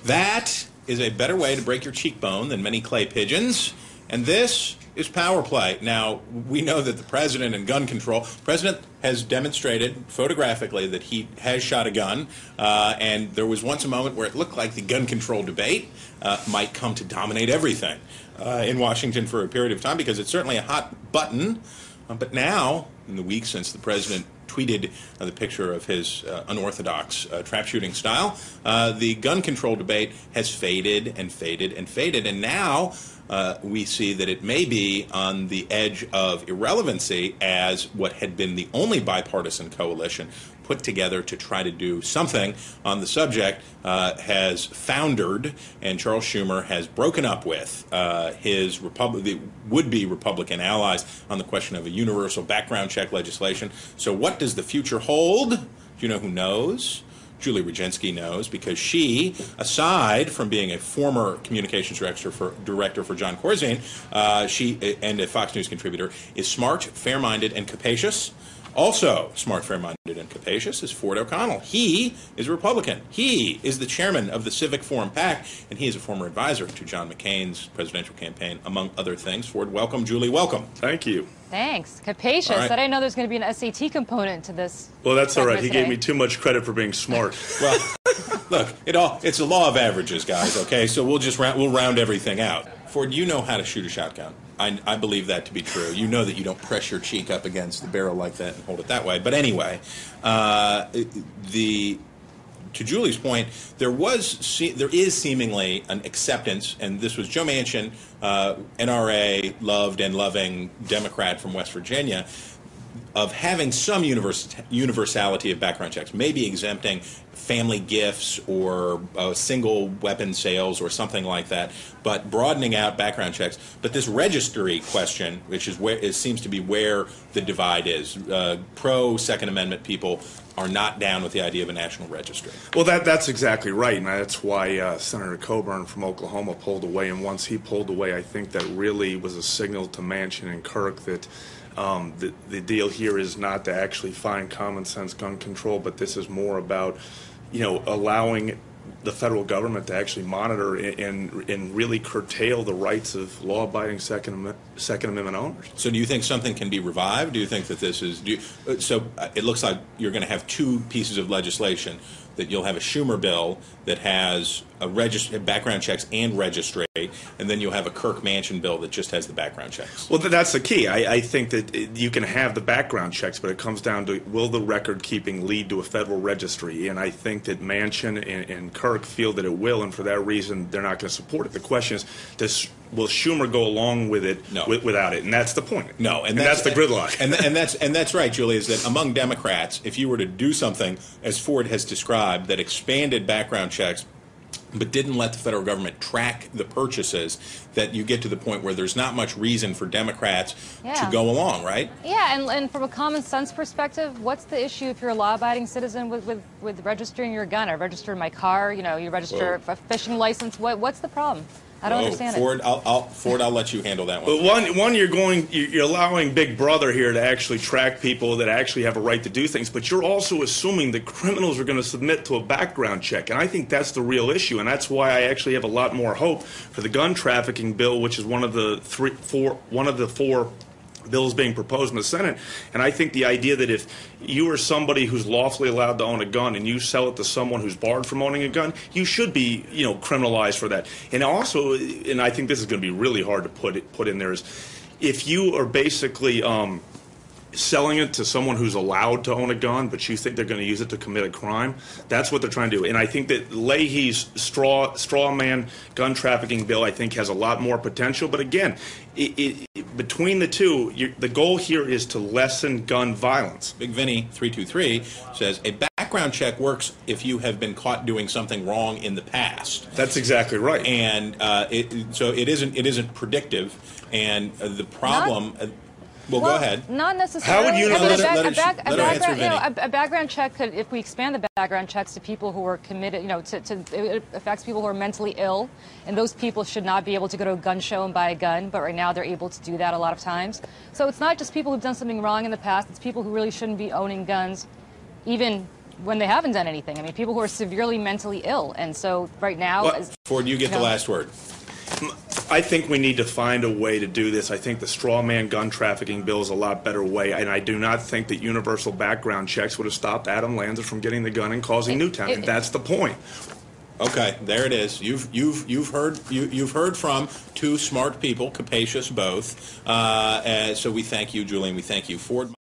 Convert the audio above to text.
That is a better way to break your cheekbone than many clay pigeons, and this is power play. Now, we know that the president and gun control, the president has demonstrated photographically that he has shot a gun, and there was once a moment where it looked like the gun control debate might come to dominate everything in Washington for a period of time, because it's certainly a hot button. But now, in the week since the president tweeted the picture of his unorthodox trap shooting style, the gun control debate has faded and faded and faded, and now we see that it may be on the edge of irrelevancy, as what had been the only bipartisan coalition put together to try to do something on the subject has foundered, and Charles Schumer has broken up with his would-be Republican allies on the question of a universal background check legislation. So what does the future hold? Do you know who knows? Julie Roginsky knows, because she, aside from being a former communications director for John Corzine, she and a Fox News contributor, is smart, fair-minded, and capacious. Also smart, fair-minded, and capacious is Ford O'Connell. He is a Republican. He is the chairman of the Civic Forum PAC, and he is a former advisor to John McCain's presidential campaign, among other things. Ford, welcome. Julie, welcome. Thank you. Thanks. Capacious. Right. I didn't know there's going to be an SAT component to this. Well, that's all right. He gave me too much credit for being smart. Well, look, it's a law of averages, guys, okay? So we'll round everything out. Ford, you know how to shoot a shotgun. I believe that to be true. You know that you don't press your cheek up against the barrel like that and hold it that way. But anyway, to Julie's point, there is seemingly an acceptance, and this was Joe Manchin, NRA loved and loving Democrat from West Virginia, of having some universality of background checks, maybe exempting family gifts or single weapon sales or something like that, but broadening out background checks. But this registry question, which is where it seems to be where the divide is, pro-Second Amendment people are not down with the idea of a national registry. Well, that's exactly right, and that's why Senator Coburn from Oklahoma pulled away. And once he pulled away, I think that really was a signal to Manchin and Kirk that the deal here is not to actually find common sense gun control, but this is more about, allowing the federal government to actually monitor and really curtail the rights of law-abiding Second Amendment owners. So do you think something can be revived? Do you think that this is... it looks like you're going to have two pieces of legislation, that you'll have a Schumer bill that has background checks and registry, and then you'll have a Kirk Manchin bill that just has the background checks. Well, that's the key. I think that you can have the background checks, but it comes down to, will the record keeping lead to a federal registry? And I think that Manchin and Kirk feel that it will, and for that reason, they're not going to support it. The question is, will Schumer go along with it without it? And that's the point. No, and that's the gridlock. And that's right, Julie, is that among Democrats, if you were to do something, as Ford has described, that expanded background checks but didn't let the federal government track the purchases, that you get to the point where there's not much reason for Democrats to go along, right? Yeah, and from a common sense perspective, what's the issue if you're a law-abiding citizen with registering your gun? I register my car, you register a fishing license. What's the problem? I don't understand Ford, it. Ford, I'll let you handle that one. But you're allowing Big Brother here to actually track people that actually have a right to do things, but you're also assuming that criminals are going to submit to a background check, and I think that's the real issue, and that's why I actually have a lot more hope for the gun trafficking bill, which is one of the four bills being proposed in the Senate. And I think the idea that if you are somebody who's lawfully allowed to own a gun and you sell it to someone who's barred from owning a gun, you should be, criminalized for that. And also, and I think this is going to be really hard to put in there, is if you are basically selling it to someone who's allowed to own a gun, but you think they're going to use it to commit a crime, that's what they're trying to do. And I think that Leahy's straw man gun trafficking bill, I think, has a lot more potential. But again, between the two, the goal here is to lessen gun violence. Big Vinny 323 says a background check works if you have been caught doing something wrong in the past. That's exactly right. And so it isn't predictive. And the problem. Well, go ahead. Not necessarily. How would you know? A background check could, if we expand the background checks to people who are committed, it affects people who are mentally ill, and those people should not be able to go to a gun show and buy a gun, but right now they're able to do that a lot of times. So it's not just people who've done something wrong in the past, it's people who really shouldn't be owning guns, even when they haven't done anything. I mean, people who are severely mentally ill. And so right now... Well, Ford, you get the last word. I think we need to find a way to do this. I think the straw man gun trafficking bill is a lot better way, and I do not think that universal background checks would have stopped Adam Lanza from getting the gun and causing Newtown, and that's the point. Okay, there it is. You've heard from two smart people, capacious both. So we thank you, Julie, and we thank you, Ford.